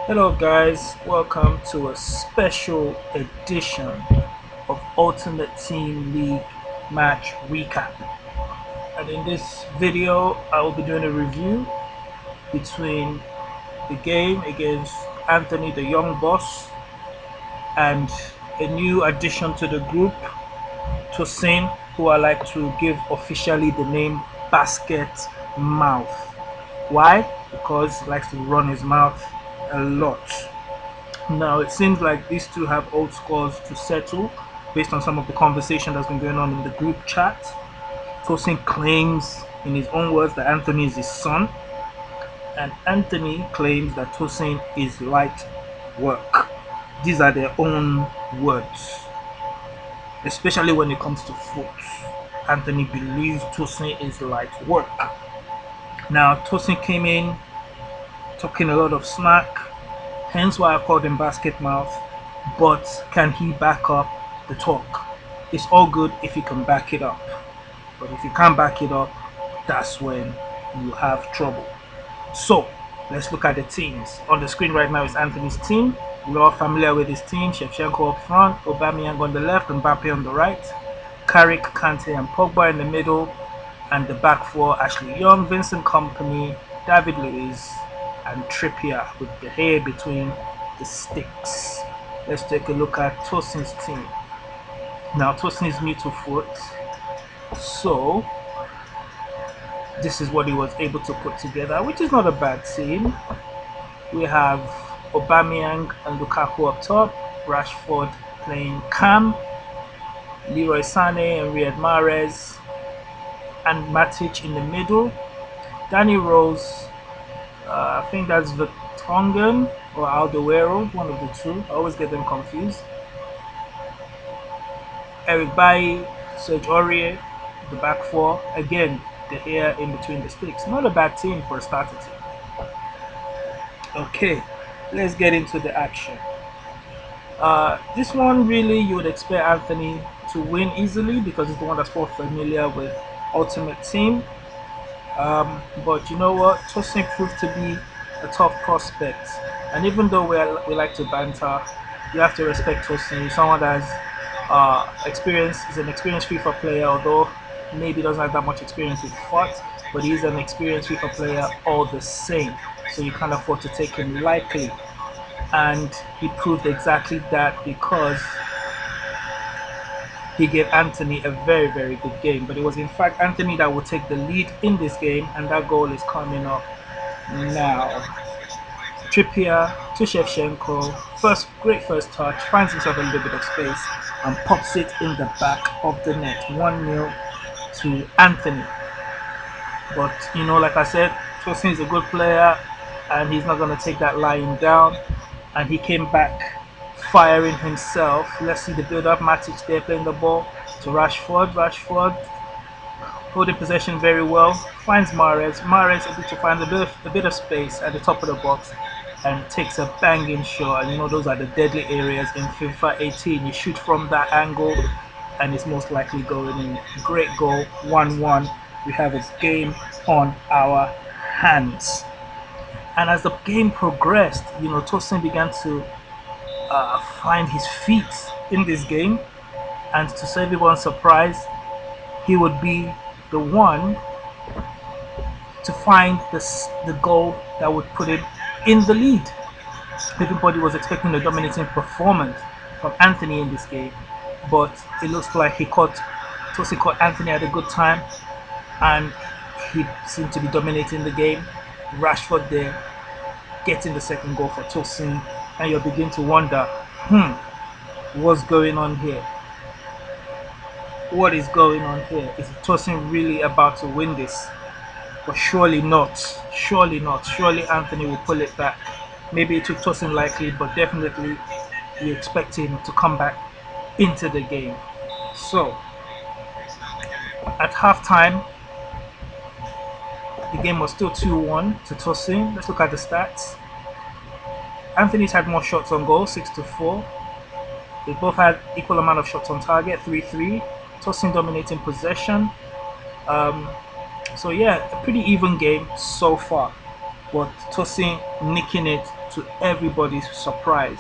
Hello guys, welcome to a special edition of Ultimate Team League match recap. And in this video, I will be doing a review between the game against Anthony the Young Boss and a new addition to the group, Tosin, who I like to give officially the name Basket Mouth. Why? Because he likes to run his mouth a lot. Now it seems like these two have old scores to settle based on some of the conversation that's been going on in the group chat. Tosin claims in his own words that Anthony is his son, and Anthony claims that Tosin is light work. These are their own words, especially when it comes to foot. Anthony believes Tosin is light work. Now Tosin came in talking a lot of smack, hence why I called him basket mouth. But can he back up the talk? It's all good if you can back it up, but if you can't back it up, that's when you have trouble. So let's look at the teams. On the screen right now is Anthony's team. We're all familiar with his team. Shevchenko up front, Aubameyang on the left, and Mbappe on the right, Carrick, Kante and Pogba in the middle, and the back four: Ashley Young, Vincent Kompany, David Luiz, and Trippier with the hair between the sticks. Let's take a look at Tosin's team. Now Tosin is new to foot, so this is what he was able to put together, which is not a bad team. We have Aubameyang and Lukaku up top, Rashford playing Cam, Leroy Sané and Riyad Mahrez, and Matic in the middle. Danny Rose, I think that's Vertonghen or Alderweireld, one of the two. I always get them confused. Eric Bailly, Serge Aurier, the back four. Again, the hair in between the sticks. Not a bad team for a starter team. Okay, let's get into the action. This one, really, you would expect Anthony to win easily because he's the one that's more familiar with Ultimate Team. But you know what? Tosin proved to be a tough prospect, and even though we like to banter, you have to respect Tosin. He's someone that has experience. He's an experienced FIFA player, although maybe doesn't have that much experience with FUT, but he's an experienced FIFA player all the same. So you can't afford to take him lightly, and he proved exactly that because he gave Anthony a very, very good game. But it was in fact Anthony that would take the lead in this game, and that goal is coming up now. Trippier to Shevchenko, great first touch, finds himself a little bit of space and pops it in the back of the net. 1-0 to Anthony. But you know, like I said, Tosin is a good player and he's not going to take that lying down, and he came back firing himself. Let's see the build-up. Matic there playing the ball to Rashford. Rashford holding possession very well. Finds Mahrez. Mahrez able to find a bit of space at the top of the box and takes a banging shot. And you know, those are the deadly areas in FIFA 18. You shoot from that angle and it's most likely going in. Great goal. 1-1. We have a game on our hands. And as the game progressed, you know, Tosin began to find his feet in this game, and to save everyone's surprise, he would be the one to find the goal that would put him in the lead. Everybody was expecting a dominating performance from Anthony in this game, but it looks like Tosin caught Anthony at a good time, and he seemed to be dominating the game. Rashford there getting the second goal for Tosin, and you'll begin to wonder, what's going on here? What is going on here? Is Tosin really about to win this? But surely not. Surely not. Surely Anthony will pull it back. Maybe it took Tosin likely, but definitely you expect him to come back into the game. So, at halftime, the game was still 2-1 to Tosin. Let's look at the stats. Anthony's had more shots on goal, 6-4. They both had equal amount of shots on target, 3-3. Tosin dominating possession. So yeah, a pretty even game so far. But Tosin nicking it to everybody's surprise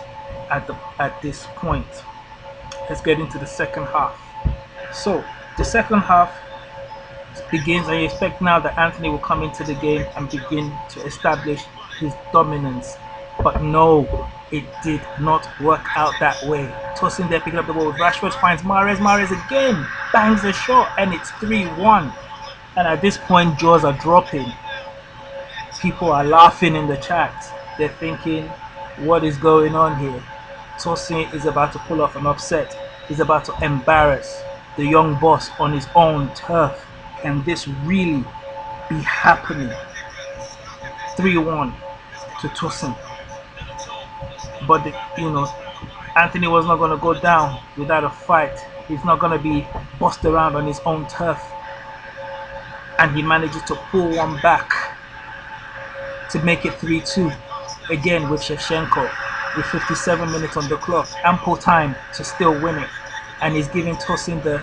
at this point. Let's get into the second half. So the second half begins, and you expect now that Anthony will come into the game and begin to establish his dominance. But no, it did not work out that way. Tosin there picking up the ball. Rashford finds Mahrez. Mahrez again bangs a shot, and it's 3-1. And at this point, jaws are dropping. People are laughing in the chat. They're thinking, what is going on here? Tosin is about to pull off an upset. He's about to embarrass the young boss on his own turf. Can this really be happening? 3-1 to Tosin. But Anthony was not going to go down without a fight. He's not going to be bossed around on his own turf. And he manages to pull one back to make it 3-2. Again with Shevchenko, with 57 minutes on the clock. Ample time to still win it. And he's giving Tosin the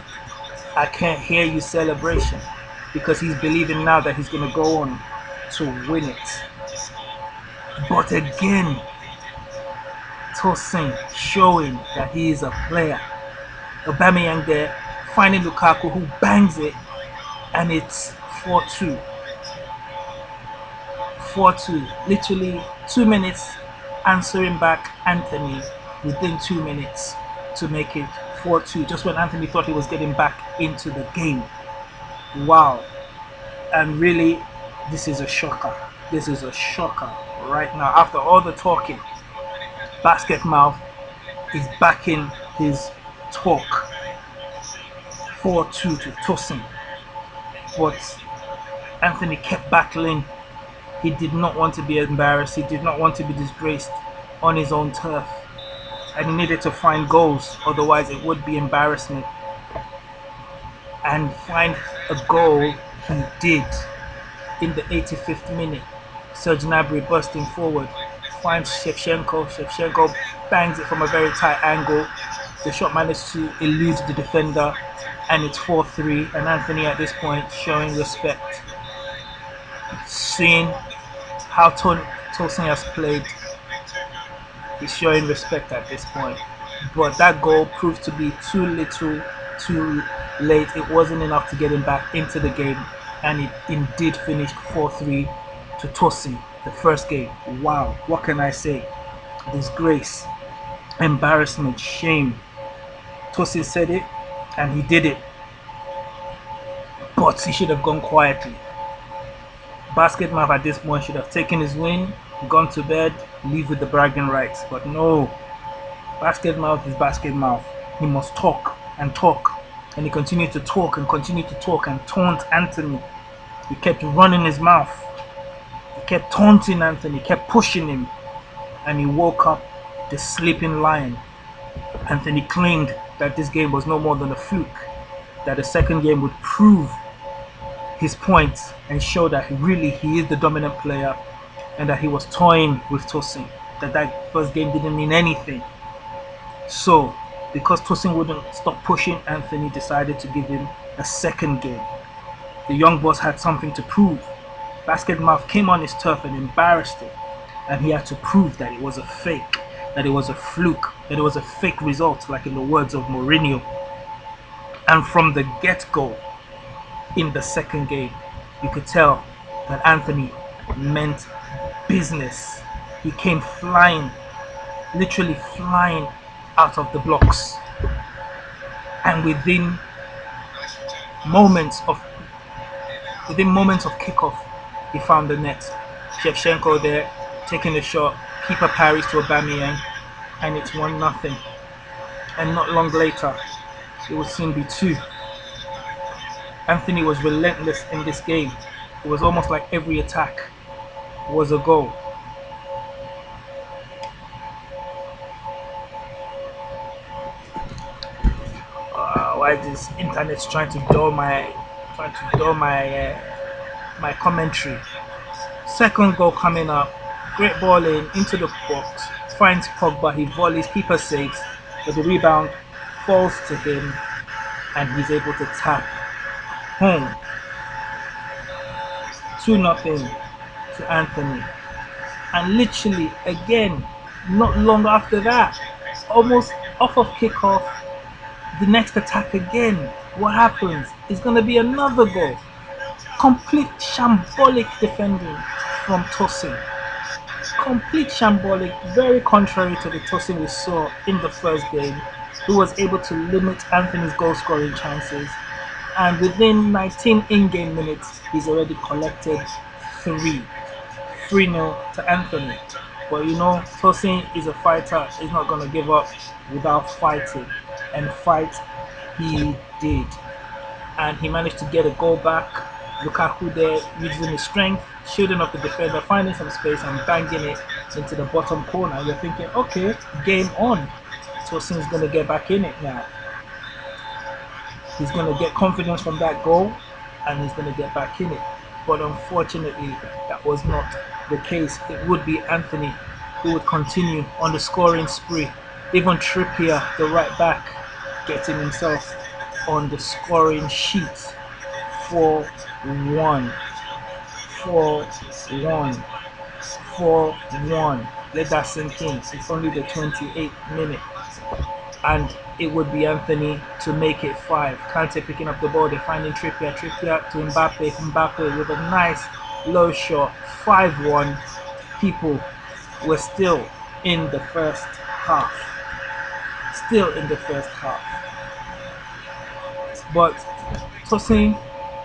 "I can't hear you" celebration, because he's believing now that he's going to go on to win it. But again, Tosin showing that he is a player. Aubameyang there finding Lukaku, who bangs it, and it's 4-2. 4-2. Literally 2 minutes answering back Anthony within 2 minutes to make it 4-2, just when Anthony thought he was getting back into the game. Wow. And really, this is a shocker. This is a shocker right now. After all the talking, Basket Mouth is backing his talk. 4-2 to Tosin. But Anthony kept battling. He did not want to be embarrassed. He did not want to be disgraced on his own turf. And he needed to find goals, otherwise it would be embarrassment. And find a goal he did in the 85th minute. Serge Gnabry bursting forward, finds Shevchenko. Shevchenko bangs it from a very tight angle. The shot managed to elude the defender, and it's 4-3. And Anthony at this point showing respect. Seeing how Tosin has played, he's showing respect at this point. But that goal proved to be too little, too late. It wasn't enough to get him back into the game, and it indeed finished 4-3 to Tosin, the first game. Wow, what can I say? Disgrace, embarrassment, shame. Tosin said it, and he did it. But he should have gone quietly. Basket Mouth at this point should have taken his win, gone to bed, leave with the bragging rights. But no, Basket Mouth is Basket Mouth. He must talk and talk. And he continued to talk and continued to talk and taunt Anthony. He kept running his mouth. He kept taunting Anthony, kept pushing him. And he woke up the sleeping lion. Anthony claimed that this game was no more than a fluke, that the second game would prove his points and show that he is the dominant player, and that he was toying with Tosin, that first game didn't mean anything. So because Tosin wouldn't stop pushing, Anthony decided to give him a second game. The young boss had something to prove. Basket Mouth came on his turf and embarrassed him, and he had to prove that it was a fake, that it was a fluke, that it was a fake result, like in the words of Mourinho. And from the get-go, in the second game, you could tell that Anthony meant business. He came flying, literally flying out of the blocks, and within moments of kickoff, he found the net. Shevchenko there taking a shot, keeper parries to Aubameyang, and it's 1-0. And not long later, it would soon be 2. Anthony was relentless in this game. It was almost like every attack was a goal. Why this internet's trying to dull my my commentary. Second goal coming up. Great ball into the box. Finds Pogba. He volleys. Keeper saves, but the rebound falls to him, and he's able to tap home. 2-0 to Anthony. And literally, again, not long after that, almost off of kickoff, the next attack again. What happens? It's going to be another goal. Complete shambolic defending from Tosin. Complete shambolic, very contrary to the Tosin we saw in the first game, who was able to limit Anthony's goal scoring chances. And within 19 in-game minutes, he's already collected 3-0 to Anthony. But you know, Tosin is a fighter. He's not going to give up without fighting. And fight he did. And he managed to get a goal back. Lukaku there using his strength, shielding off the defender, finding some space and banging it into the bottom corner. You're thinking, okay, game on. Tosin's going to get back in it now. He's going to get confidence from that goal and he's going to get back in it. But unfortunately, that was not the case. It would be Anthony who would continue on the scoring spree. Even Trippier, the right back, getting himself on the scoring sheet. 4-1. 4-1. 4-1. Let that sink in. It's only the 28th minute. And it would be Anthony to make it 5. Kante picking up the ball, they're finding Trippier to Mbappe. Mbappe with a nice low shot. 5-1. People were still in the first half. Still in the first half. But Tosin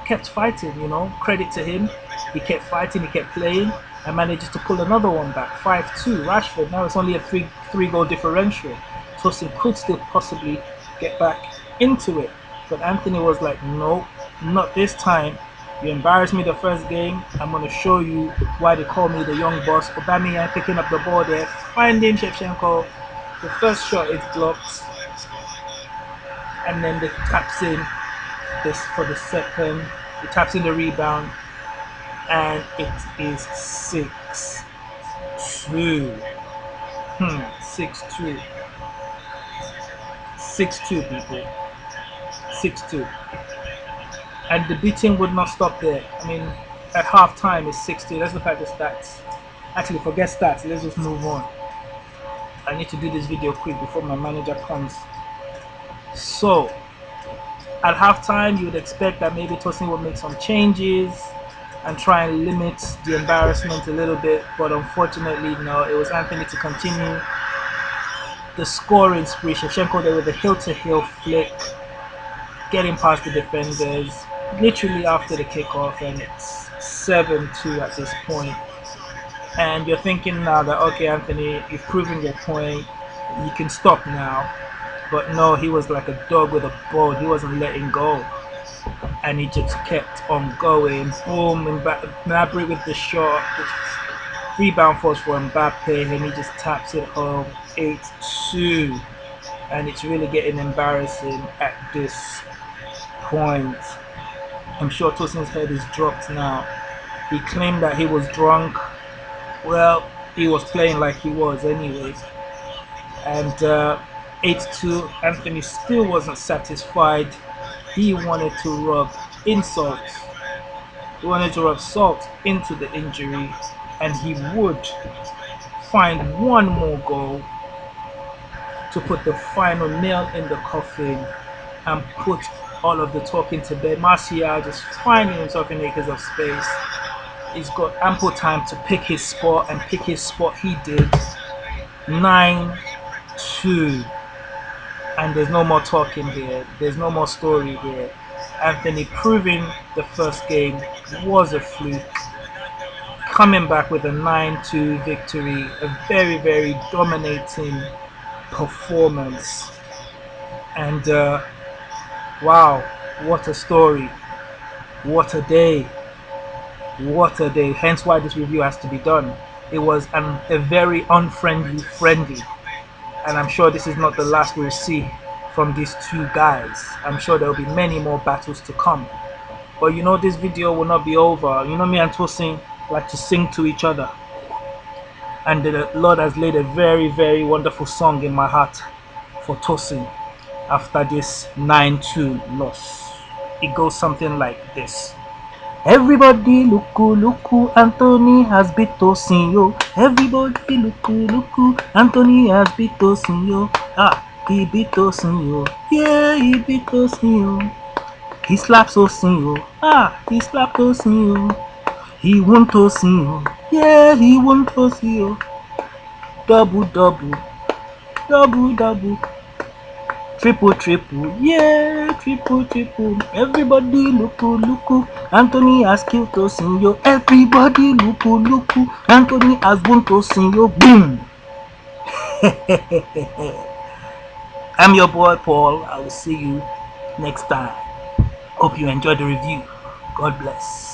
kept fighting, you know, credit to him. He kept fighting, he kept playing, and manages to pull another one back. 5-2. Rashford, now it's only a three-goal differential. Tosin could still possibly get back into it. But Anthony was like, no, not this time. You embarrassed me the first game. I'm going to show you why they call me the young boss. Aubameyang picking up the ball there, finding Shevchenko. The first shot is blocked. And then they taps in this for the second. He taps in the rebound. And it is 6-2. 6-2. 6-2, people. 6-2. And the beating would not stop there. I mean, at half time it's 6-2. Let's look at the stats. Actually, forget stats. Let's just move on. I need to do this video quick before my manager comes. So, at halftime, you would expect that maybe Tosin would make some changes and try and limit the embarrassment a little bit. But unfortunately, no. It was Anthony to continue the scoring spree. Shevchenko there with a heel-to-heel flick, getting past the defenders, literally after the kickoff, and it's 7-2 at this point. And you're thinking now that, okay, Anthony, you've proven your point, you can stop now. But no, he was like a dog with a bone. He wasn't letting go, and he just kept on going. Boom, Gnabry with the shot. Rebound falls for Mbappe, and he just taps it home. 8-2, and it's really getting embarrassing at this point. I'm sure Tosin's head is dropped now. He claimed that he was drunk. Well, he was playing like he was anyways. And 8-2, Anthony still wasn't satisfied. He wanted to rub insult. He wanted to rub salt into the injury, and he would find one more goal to put the final nail in the coffin and put all of the talking to bed. Martial just finding himself in acres of space. He's got ample time to pick his spot, and pick his spot he did. 9-2. And there's no more talking here. There's no more story here. Anthony proving the first game was a fluke. Coming back with a 9-2 victory. A very, very dominating performance. And wow, what a story. What a day. What a day. Hence why this review has to be done. It was a very unfriendly friendly. And I'm sure this is not the last we'll see from these two guys. I'm sure there will be many more battles to come. But you know, this video will not be over. You know, me and Tosin like to sing to each other. And the Lord has laid a very, very wonderful song in my heart for Tosin after this 9-2 loss. It goes something like this. Everybody look, Anthony has beat Tosin yo. Everybody look, Anthony has beat Tosin yo. Ah, he beat Tosin yo. Yeah, he beat Tosin yo. He slapped Tosin yo. Ah, he slapped Tosin yo. He won Tosin yo. Yeah, he won Tosin yo. Double, double. Triple, yeah, triple. Everybody look, Anthony has killed Tosin yo. Everybody look, Anthony has won Tosin yo. Boom. I'm your boy Paul. I will see you next time. Hope you enjoyed the review. God bless.